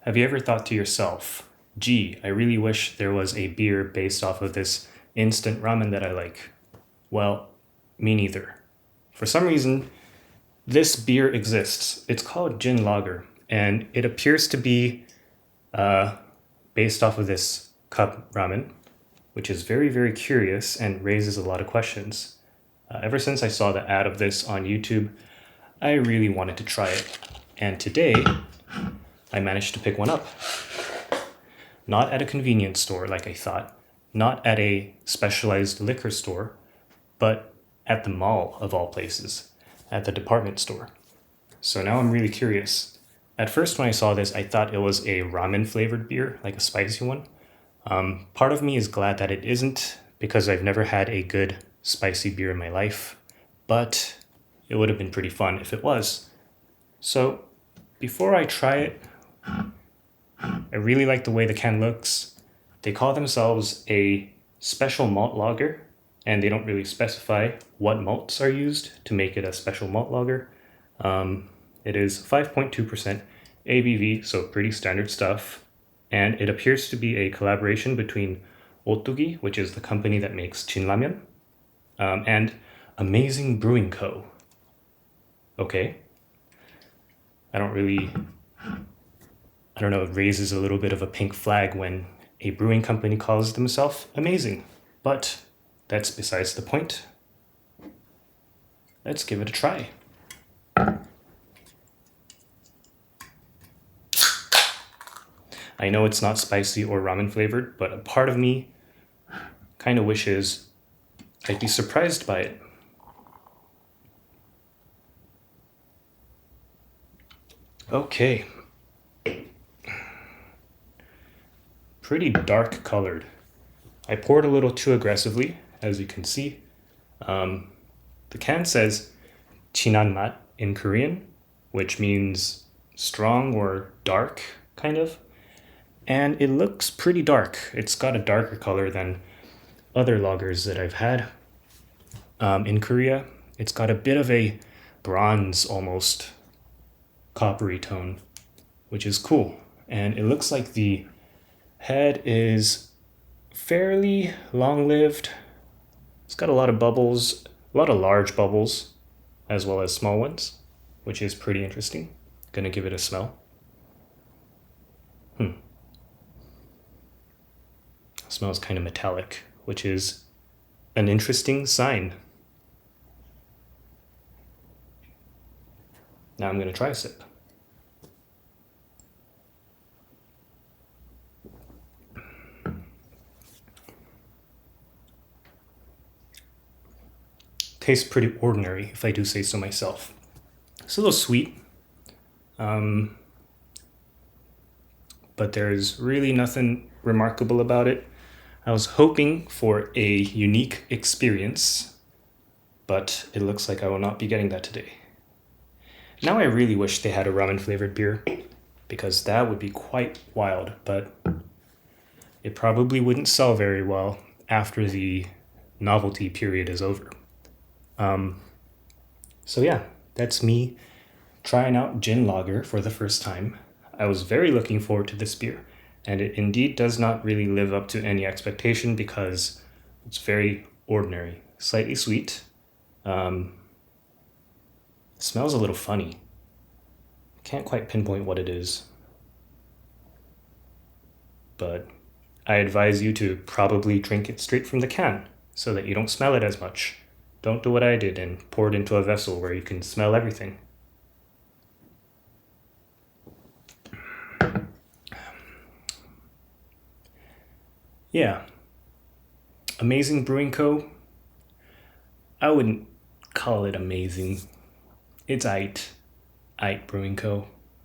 Have you ever thought to yourself, gee, I really wish there was a beer based off of this instant ramen that I like? Well, me neither. For some reason, this beer exists. It's called gin lager, and it appears to be based off of this cup ramen, which is very, very curious and raises a lot of questions. Ever since I saw the ad of this on YouTube, I really wanted to try it. And today, I managed to pick one up. Not at a convenience store like I thought, not at a specialized liquor store, but at the mall of all places, at the department store. So now I'm really curious. At first when I saw this, I thought it was a ramen flavored beer, like a spicy one. Part of me is glad that it isn't, because I've never had a good spicy beer in my life, but it would have been pretty fun if it was. So before I try it, I really like the way the can looks. They call themselves a special malt lager, and they don't really specify what malts are used to make it a special malt lager. It is 5.2% ABV, so pretty standard stuff. And it appears to be a collaboration between Otogi, which is the company that makes Chinramen, and Amazing Brewing Co. Okay. I don't know, it raises a little bit of a pink flag when a brewing company calls themselves amazing. But that's besides the point. Let's give it a try. I know it's not spicy or ramen flavored, but a part of me kind of wishes I'd be surprised by it. Okay. Pretty dark colored. I poured a little too aggressively, as you can see. The can says "chinan mat" in Korean, which means strong or dark, kind of. And it looks pretty dark. It's got a darker color than other lagers that I've had in Korea. It's got a bit of a bronze, almost coppery tone, which is cool. And it looks like the head is fairly long-lived. It's got a lot of bubbles, a lot of large bubbles, as well as small ones, which is pretty interesting. Gonna give it a smell. Smells kind of metallic, which is an interesting sign. Now I'm gonna try a sip. Tastes pretty ordinary, if I do say so myself. It's a little sweet, but there's really nothing remarkable about it. I was hoping for a unique experience, but it looks like I will not be getting that today. Now I really wish they had a ramen flavored beer, because that would be quite wild, but it probably wouldn't sell very well after the novelty period is over. So yeah, that's me trying out gin lager for the first time. I was very looking forward to this beer, and it indeed does not really live up to any expectation because it's very ordinary, slightly sweet. Smells a little funny. Can't quite pinpoint what it is, but I advise you to probably drink it straight from the can so that you don't smell it as much. Don't do what I did and pour it into a vessel where you can smell everything. Yeah. Amazing Brewing Co. I wouldn't call it amazing. It's aight. Aight Brewing Co.